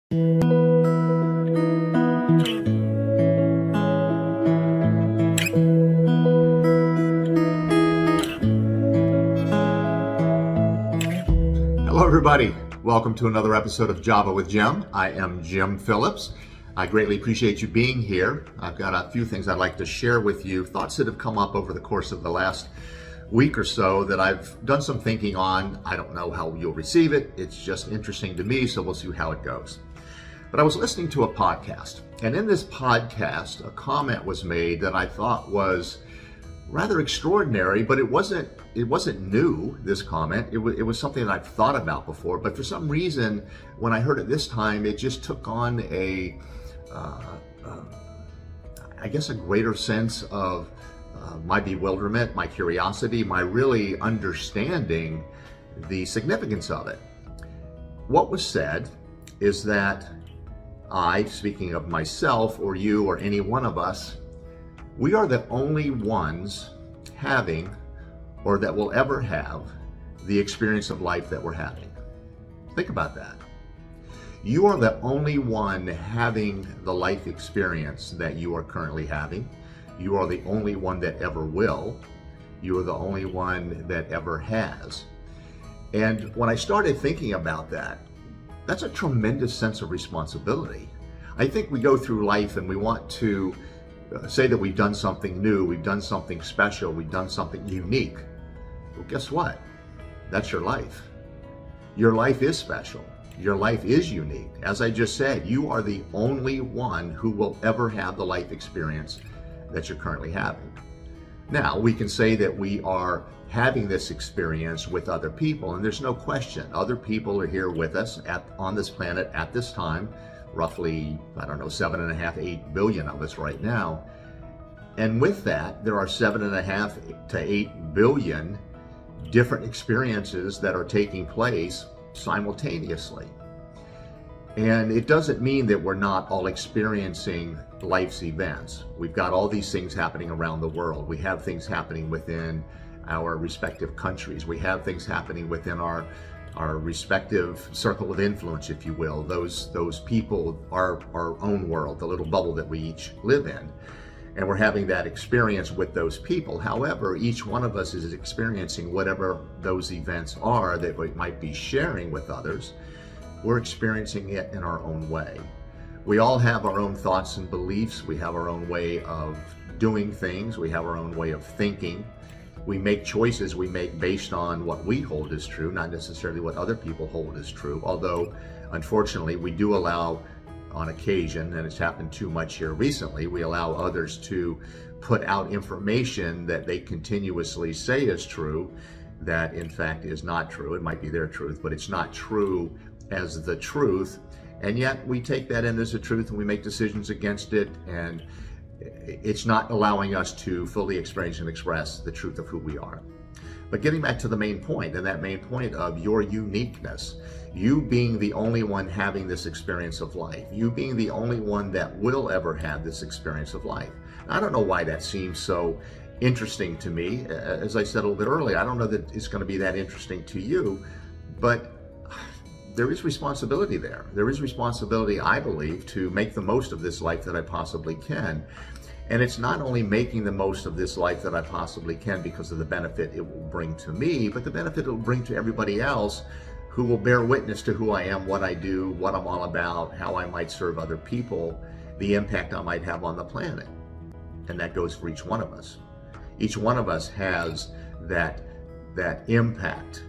Hello everybody, welcome to another episode of Java with Jim. I am Jim Phillips. I greatly appreciate you being here. I've got a few things I'd like to share with you, thoughts that have come up over the course of the last week or so that I've done some thinking on. I don't know how you'll receive it. It's just interesting to me, so we'll see how it goes. But I was listening to a podcast, and in this podcast, a comment was made that I thought was rather extraordinary, but it wasn't new, this comment. It was something that I've thought about before, but for some reason, when I heard it this time, it just took on I guess a greater sense of my bewilderment, my curiosity, my really understanding the significance of it. What was said is that I, speaking of myself or you or any one of us, we are the only ones having, or that will ever have, the experience of life that we're having. Think about that. You are the only one having the life experience that you are currently having. You are the only one that ever will. You are the only one that ever has. And when I started thinking about that, that's a tremendous sense of responsibility. I think we go through life and we want to say that we've done something new, we've done something special, we've done something unique. Well, guess what? That's your life. Your life is special. Your life is unique. As I just said, you are the only one who will ever have the life experience that you're currently having. Now, we can say that we are having this experience with other people, and there's no question. Other people are here with us on this planet at this time, roughly, 7.5, 8 billion of us right now. And with that, there are 7.5 to 8 billion different experiences that are taking place simultaneously. And it doesn't mean that we're not all experiencing life's events. We've got all these things happening around the world. We have things happening within our respective countries. We have things happening within our respective circle of influence, if you will. Those people, our own world, the little bubble that we each live in. And we're having that experience with those people. However, each one of us is experiencing whatever those events are that we might be sharing with others. We're experiencing it in our own way. We all have our own thoughts and beliefs. We have our own way of doing things. We have our own way of thinking. We make choices we make based on what we hold as true, not necessarily what other people hold as true. Although, unfortunately, we do allow, on occasion, and it's happened too much here recently, we allow others to put out information that they continuously say is true, that in fact is not true. It might be their truth, but it's not true as the truth. And yet we take that in as a truth and we make decisions against it, and it's not allowing us to fully experience and express the truth of who we are. But getting back to the main point, and that main point of your uniqueness, you being the only one having this experience of life, you being the only one that will ever have this experience of life. I don't know why that seems so interesting to me. As I said a little bit earlier, I don't know that it's going to be that interesting to you, but there is responsibility there. There is responsibility, I believe, to make the most of this life that I possibly can. And it's not only making the most of this life that I possibly can because of the benefit it will bring to me, but the benefit it will bring to everybody else who will bear witness to who I am, what I do, what I'm all about, how I might serve other people, the impact I might have on the planet. And that goes for each one of us. Each one of us has that impact.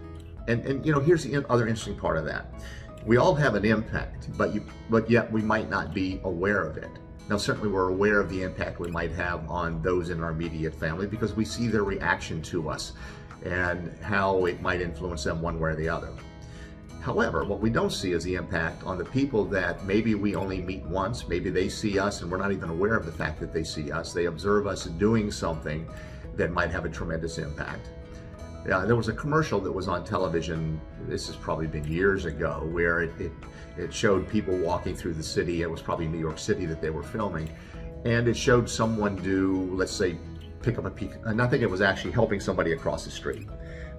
And here's the other interesting part of that. We all have an impact, but yet we might not be aware of it. Now, certainly we're aware of the impact we might have on those in our immediate family because we see their reaction to us and how it might influence them one way or the other. However, what we don't see is the impact on the people that maybe we only meet once. Maybe they see us and we're not even aware of the fact that they see us. They observe us doing something that might have a tremendous impact. There was a commercial that was on television, this has probably been years ago, where it showed people walking through the city. It was probably New York City that they were filming. And it showed someone do, let's say, pick up a peak. And I think it was actually helping somebody across the street.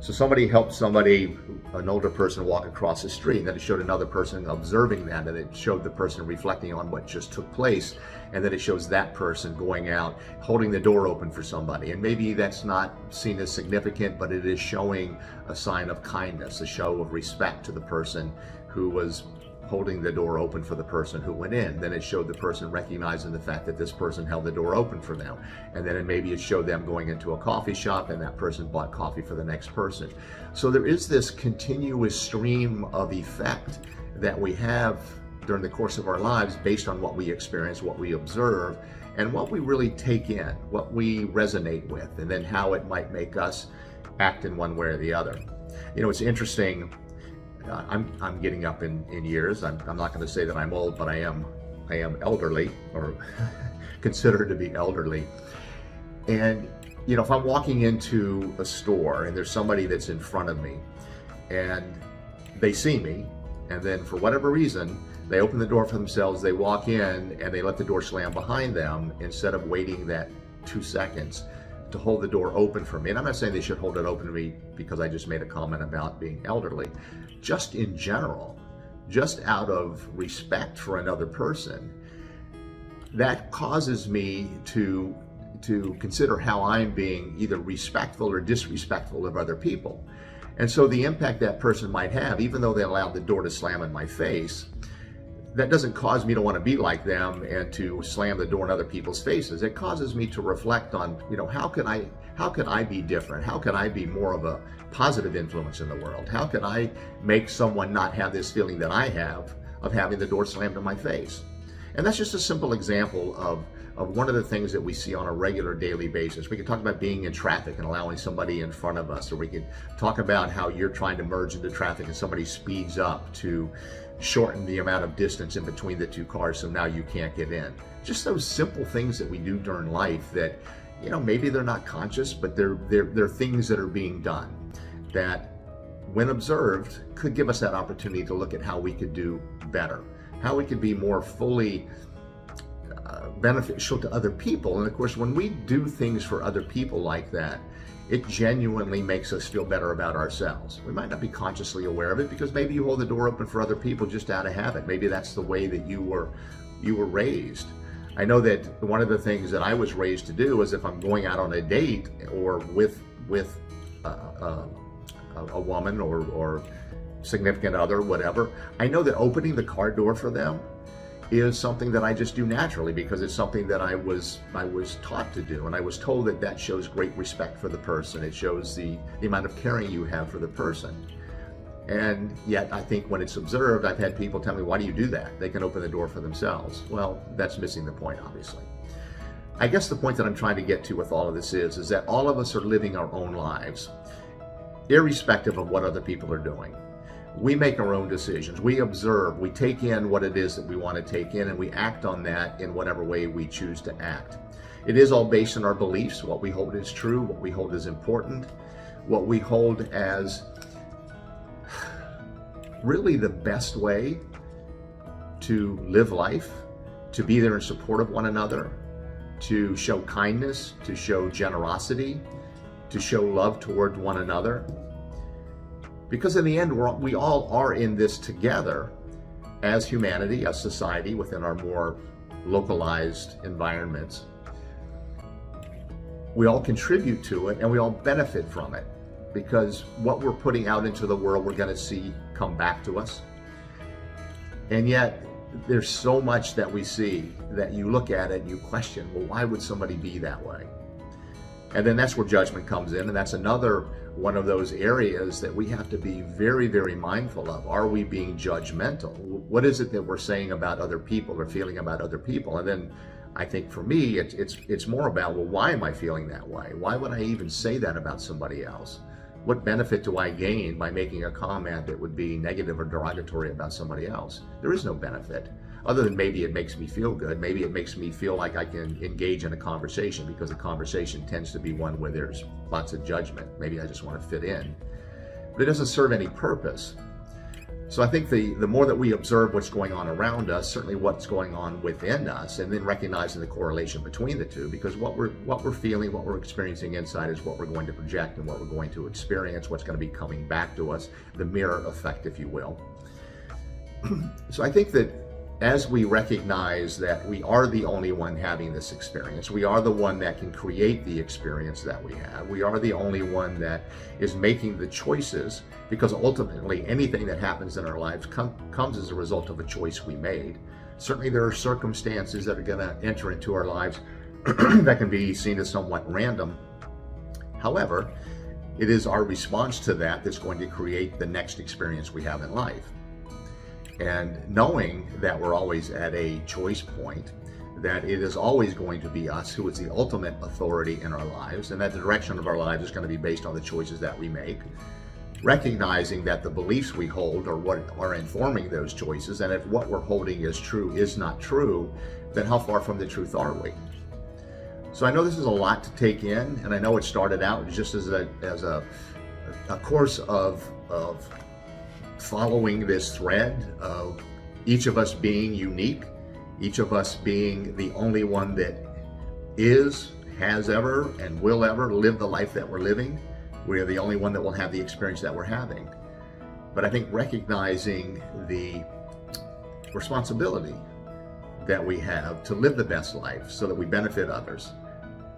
So somebody helped somebody, an older person, walk across the street, and then it showed another person observing that, and it showed the person reflecting on what just took place, and then it shows that person going out, holding the door open for somebody. And maybe that's not seen as significant, but it is showing a sign of kindness, a show of respect to the person who was holding the door open for the person who went in. Then it showed the person recognizing the fact that this person held the door open for them. And then maybe it showed them going into a coffee shop and that person bought coffee for the next person. So there is this continuous stream of effect that we have during the course of our lives based on what we experience, what we observe, and what we really take in, what we resonate with, and then how it might make us act in one way or the other. You know, it's interesting. I'm getting up in years. I'm not going to say that I'm old, but I am elderly, or considered to be elderly. And you know, if I'm walking into a store and there's somebody that's in front of me and they see me, and then for whatever reason they open the door for themselves, they walk in and they let the door slam behind them instead of waiting that 2 seconds to hold the door open for me. And I'm not saying they should hold it open to me because I just made a comment about being elderly. Just in general, just out of respect for another person, that causes me to consider how I'm being either respectful or disrespectful of other people. And so the impact that person might have, even though they allowed the door to slam in my face, that doesn't cause me to want to be like them and to slam the door in other people's faces. It causes me to reflect on, you know, how can I be different? How can I be more of a positive influence in the world? How can I make someone not have this feeling that I have of having the door slammed in my face? And that's just a simple example of one of the things that we see on a regular daily basis. We can talk about being in traffic and allowing somebody in front of us, or we could talk about how you're trying to merge into traffic and somebody speeds up to shorten the amount of distance in between the two cars so now you can't get in. Just those simple things that we do during life that, you know, maybe they're not conscious, but they're things that are being done that, when observed, could give us that opportunity to look at how we could do better, how we could be more fully beneficial to other people. And of course, when we do things for other people like that, it genuinely makes us feel better about ourselves. We might not be consciously aware of it because maybe you hold the door open for other people just out of habit. Maybe that's the way that you were raised. I know that one of the things that I was raised to do is, if I'm going out on a date or with a woman or significant other, whatever, I know that opening the car door for them is something that I just do naturally because it's something that I was taught to do, and I was told that that shows great respect for the person. It shows the amount of caring you have for the person. And yet I think when it's observed, I've had people tell me, why do you do that? They can open the door for themselves. Well, that's missing the point, obviously. I guess the point that I'm trying to get to with all of this is that all of us are living our own lives, irrespective of what other people are doing. We make our own decisions. We observe, we take in what it is that we want to take in, and we act on that in whatever way we choose to act. It is all based on our beliefs, what we hold is true, what we hold is important, what we hold as really the best way to live life, to be there in support of one another, to show kindness, to show generosity, to show love toward one another. Because in the end, we all are in this together as humanity, as society, within our more localized environments. We all contribute to it and we all benefit from it, because what we're putting out into the world, we're going to see come back to us. And yet, there's so much that we see that you look at it and you question, well, why would somebody be that way? And then that's where judgment comes in, and that's another one of those areas that we have to be very, very mindful of. Are we being judgmental? What is it that we're saying about other people or feeling about other people? And then I think for me, it's more about, well, why am I feeling that way? Why would I even say that about somebody else? What benefit do I gain by making a comment that would be negative or derogatory about somebody else? There is no benefit, other than maybe it makes me feel good. Maybe it makes me feel like I can engage in a conversation, because a conversation tends to be one where there's lots of judgment. Maybe I just want to fit in, but it doesn't serve any purpose. So I think the more that we observe what's going on around us, certainly what's going on within us, and then recognizing the correlation between the two, because what we're feeling, what we're experiencing inside is what we're going to project and what we're going to experience, what's going to be coming back to us, the mirror effect, if you will. So I think that as we recognize that we are the only one having this experience, we are the one that can create the experience that we have, we are the only one that is making the choices, because ultimately anything that happens in our lives comes as a result of a choice we made. Certainly there are circumstances that are going to enter into our lives that can be seen as somewhat random. However, it is our response to that that's going to create the next experience we have in life. And knowing that we're always at a choice point, that it is always going to be us who is the ultimate authority in our lives, and that the direction of our lives is going to be based on the choices that we make, recognizing that the beliefs we hold are what are informing those choices, and if what we're holding is true is not true, then how far from the truth are we? So I know this is a lot to take in, and I know it started out just as a course of following this thread of each of us being unique, each of us being the only one that has ever, and will ever live the life that we're living. We are the only one that will have the experience that we're having. But I think recognizing the responsibility that we have to live the best life so that we benefit others,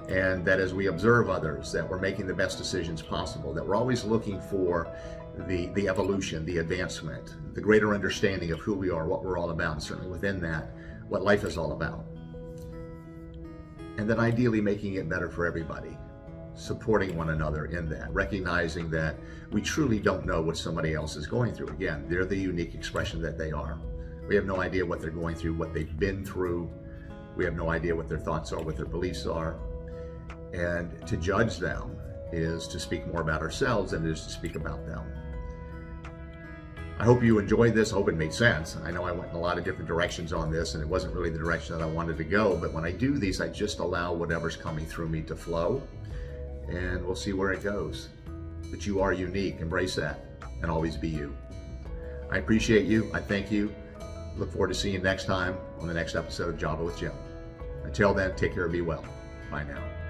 and that as we observe others, that we're making the best decisions possible, that we're always looking for the evolution, the advancement, the greater understanding of who we are, what we're all about, and certainly within that, what life is all about. And then ideally making it better for everybody, supporting one another in that, recognizing that we truly don't know what somebody else is going through. Again, they're the unique expression that they are. We have no idea what they're going through, what they've been through. We have no idea what their thoughts are, what their beliefs are. And to judge them is to speak more about ourselves than it is to speak about them. I hope you enjoyed this. I hope it made sense. I know I went in a lot of different directions on this, and it wasn't really the direction that I wanted to go, but when I do these, I just allow whatever's coming through me to flow, and we'll see where it goes. But you are unique. Embrace that, and always be you. I appreciate you. I thank you. Look forward to seeing you next time on the next episode of Java with Jim. Until then, take care and be well. Bye now.